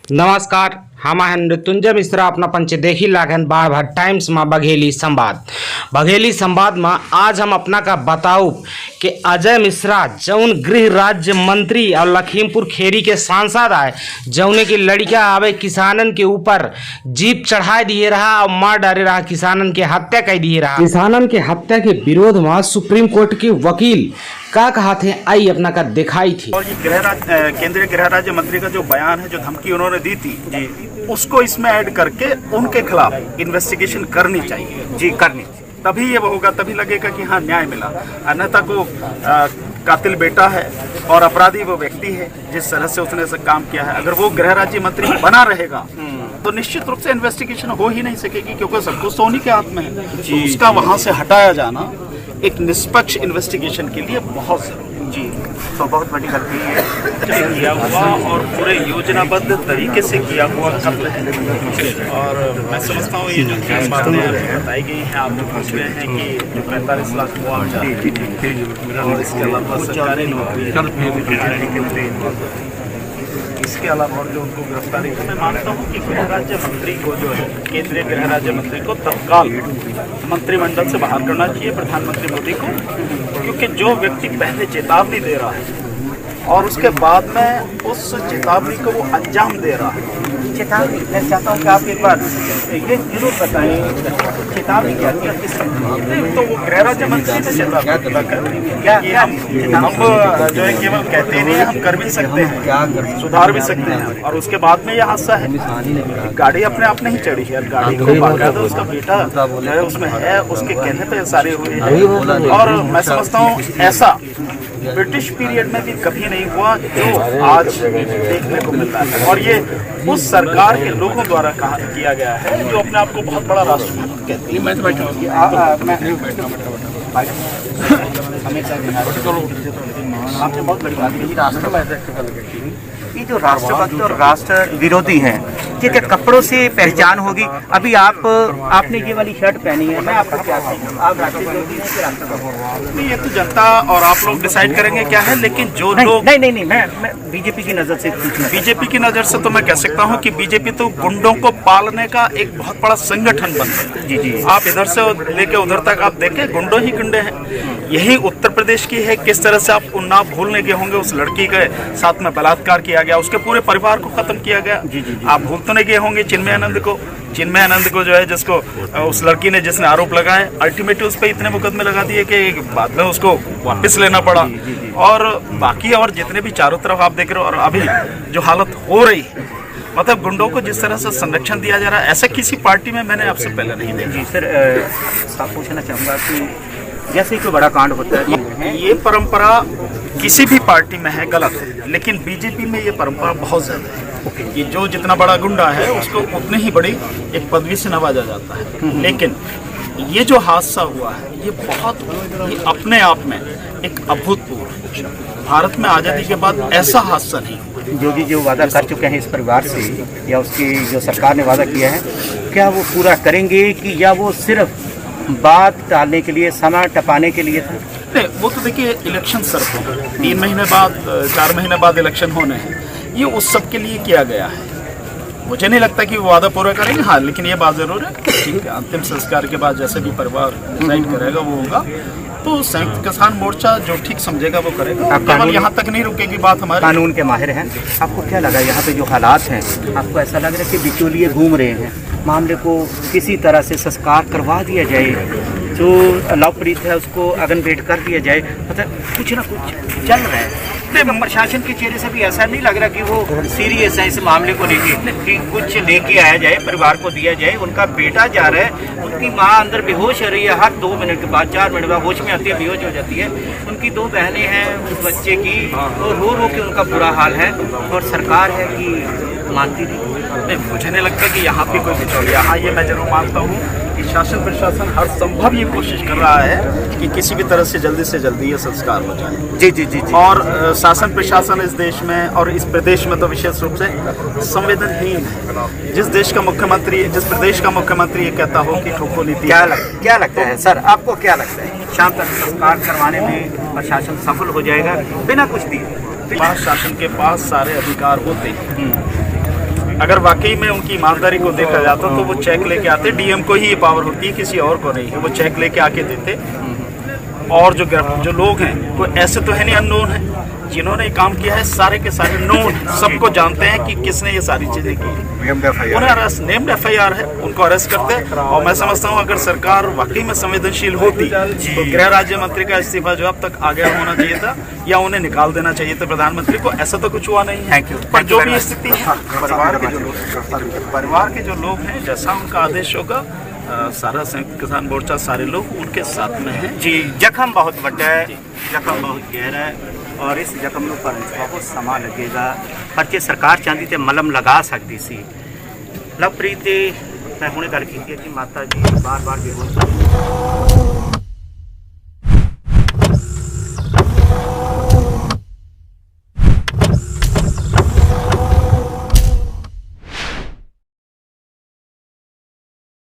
नमस्कार, हम हैं मृत्युंजय मिश्रा अपना पंच देखी लागन बार भर टाइम्स में बघेली संवाद में आज हम अपना का बताऊ कि अजय मिश्रा जौन गृह राज्य मंत्री और लखीमपुर खेरी के सांसद आए जौने की लड़कियां आवे किसानन के ऊपर जीप चढ़ाए दिए रहा और मार डाले रहा, किसानन के हत्या कर दिए रहा। किसानन के हत्या के विरोध में सुप्रीम कोर्ट के वकील क्या कहा थे आई अपना का दिखाई थी। और ये केंद्रीय गृह राज्य मंत्री का जो बयान है, जो धमकी उन्होंने दी थी उसको इसमें ऐड करके उनके खिलाफ इन्वेस्टिगेशन करनी चाहिए जी, करनी, तभी ये होगा, तभी लगेगा कि हाँ न्याय मिला। अन्यथा को कातिल बेटा है और अपराधी वो व्यक्ति है जिस तरह से उसने सब काम किया है, अगर वो गृह राज्य मंत्री बना रहेगा तो निश्चित रूप से इन्वेस्टिगेशन हो ही नहीं सकेगी, क्योंकि सब कुछ तो उन्हीं के हाथ में है। तो उसका वहाँ से हटाया जाना एक निष्पक्ष इन्वेस्टिगेशन के लिए बहुत जरूरी जी। तो बहुत बड़ी गलती है किया हुआ और पूरे योजनाबद्ध तरीके से किया हुआ कत्ल है। और मैं समझता हूँ ये जो 3 बातें बताई गई हैं, आप जो पूछ रहे हैं कि जो 45 लाख मुआवजा और इसके अलावा सरकारी नौकरी, इसके अलावा और जो उनको गिरफ्तारी, तो मैं मानता हूँ कि गृह राज्य मंत्री को जो है, केंद्रीय गृह राज्य मंत्री को तत्काल मंत्रिमंडल से बाहर करना चाहिए, प्रधानमंत्री मोदी को, क्योंकि जो व्यक्ति पहले चेतावनी दे रहा है और उसके बाद में उस चेतावनी को वो अंजाम दे रहा है। चेतावनी मैं चाहता हूँ कि आप एक बार ये जरूर बताएं, चेतावनी क्या किया, किस तो वो गृह राज्य मंत्री ने चेतावनी क्या हम जो है केवल कहते नहीं, हम कर भी सकते हैं, सुधार भी सकते हैं। और उसके बाद में यह हादसा है, गाड़ी अपने आप नहीं चढ़ी है, गाड़ी को बाकायदा उसका बेटा जो है उसमें है, उसके कहने पे सारे हुए हैं। और मैं समझता हूँ ऐसा ब्रिटिश पीरियड में भी कभी नहीं हुआ जो आज देखने को मिल रहा है। और ये उस सरकार के लोगों द्वारा किया गया है जो अपने आप को बहुत बड़ा राष्ट्रभक्त कहती है। आपने बहुत बड़ी बात कही, राष्ट्रभक्त, ये जो राष्ट्रभक्त और राष्ट्र विरोधी हैं, ठीक है, कपड़ों से पहचान होगी। अभी आपने ये वाली शर्ट पहनी है, मैं आपको क्या कहूँ, आप राष्ट्र विरोधी हैं कि राष्ट्रभक्त? नहीं, ये तो जनता और आप लोग डिसाइड करेंगे क्या है, लेकिन जो लोग नहीं, मैं बीजेपी की नजर से पूछना, बीजेपी की नजर से तो मैं कह सकता हूँ कि बीजेपी तो गुंडों को पालने का एक बहुत बड़ा संगठन बन गया। जी, आप इधर से लेके उधर तक आप देखें, गुंडों ही गुंडे हैं। यही उत्तर प्रदेश की है, किस तरह से आप ना भूलने के होंगे, उस लड़की के साथ में बलात्कार किया गया, उसके पूरे परिवार को खत्म किया गया। जी। आप भूल तो नहीं गए होंगे चिन्मय आनंद को जो है, जिसको उस लड़की ने जिसने आरोप लगाए, अल्टीमेटली उस पर इतने मुकदमे लगा दिए कि बाद में उसको वापस लेना पड़ा। और बाकी और जितने भी चारों तरफ आप देख रहे हो, और अभी जो हालत हो रही है, मतलब गुंडों को जिस तरह से संरक्षण दिया जा रहा है, ऐसा किसी पार्टी में मैंने आपसे पहले नहीं देखा। जी सर, आप पूछना चाहूँगा कि जैसे कोई बड़ा कांड होता है, ये परंपरा किसी भी पार्टी में है गलत है, लेकिन बीजेपी में ये परंपरा बहुत ज़्यादा है। ये जो जितना बड़ा गुंडा है उसको उतनी ही बड़ी एक पदवी से नवाजा जाता है। लेकिन ये जो हादसा हुआ है, ये अपने आप में एक अभूतपूर्व, भारत में आज़ादी के बाद ऐसा हादसा नहीं हुआ। योगी जो वादा कर चुके हैं इस परिवार से, या उसकी जो सरकार ने वादा किया है, क्या वो पूरा करेंगे कि या वो सिर्फ बात टालने के लिए, समय टपाने के लिए था? नहीं, वो तो देखिए इलेक्शन सर होगा, 3 महीने बाद 4 महीने बाद इलेक्शन होने हैं, ये उस सब के लिए किया गया है। मुझे नहीं लगता कि वो वादा पूरा करेंगे। हाँ, लेकिन ये बात जरूर है, ठीक है, अंतिम संस्कार के बाद जैसे भी परिवार डिसाइड करेगा वो होगा। तो संयुक्त किसान मोर्चा जो ठीक समझेगा वो करेगा, केवल यहाँ तक नहीं रुकेगी बात हमारी। कानून के माहिर हैं, आपको क्या लगा यहाँ पे जो हालात हैं, आपको ऐसा लग रहा है कि बिचौलिए घूम रहे हैं, मामले को किसी तरह से संस्कार करवा दिया जाए, जो लवप्रीत है उसको अगन भेंट कर दिया जाए, मतलब कुछ ना कुछ चल रहा है। प्रशासन के चेहरे से भी ऐसा नहीं लग रहा कि वो सीरियस है इस मामले को लेके, कि कुछ लेके आया जाए, परिवार को दिया जाए। उनका बेटा जा रहा है, उनकी माँ अंदर बेहोश हो रही है, हर 2 मिनट के बाद 4 मिनट बाद होश में आती है, बेहोश हो जाती है। उनकी 2 बहनें हैं उस बच्चे की, और रो के उनका बुरा हाल है, और सरकार है कि मानती नहीं। मुझे नहीं लगता कि यहाँ पे कोई बिचौलिया। हाँ, ये मैं जरूर मानता हूँ कि शासन प्रशासन हर संभव ये कोशिश कर रहा है कि किसी भी तरह से जल्दी ये संस्कार हो जाए। जी। और शासन प्रशासन इस देश में और इस प्रदेश में तो विशेष रूप से संवेदनहीन है। जिस प्रदेश का मुख्यमंत्री ये कहता हो कि ठोको नीति, क्या लगता है सर, आपको क्या लगता है शाम तक संस्कार करवाने में प्रशासन सफल हो जाएगा बिना कुछ दिए? शासन के पास सारे अधिकार होते हैं, अगर वाकई में उनकी ईमानदारी को देखा जाता तो वो चेक लेके आते। डीएम को ही ये पावर होती है, किसी और को नहीं है। वो चेक लेके आके देते। और जो लोग हैं वो ऐसे तो है नहीं अननोन है, जिन्होंने काम किया है सारे के सारे नोन, सबको जानते हैं कि किसने ये सारी चीजें की। उन्हें अरेस्ट, नेम्ड एफआईआर है, उनको अरेस्ट करते हैं। और मैं समझता हूँ अगर सरकार वाकई में संवेदनशील होती तो गृह राज्य मंत्री का इस्तीफा जो अब तक आ गया होना चाहिए था, या उन्हें निकाल देना चाहिए था प्रधानमंत्री को। ऐसा तो कुछ हुआ नहीं है। Thank you. पर जो भी स्थिति है, परिवार के जो लोग हैं, जैसा उनका आदेश होगा, सारा संयुक्त किसान मोर्चा, सारे लोग उनके साथ में हैं। जी, जख्म बहुत बड़ा है, जख्म बहुत गहरा है और इस जख्म में बहुत समा लगेगा। पर जे सरकार चाहती तो मलम लगा सकती सी। लवप्रीत मैं हुणे गल की कि माता जी बार-बार बेहोश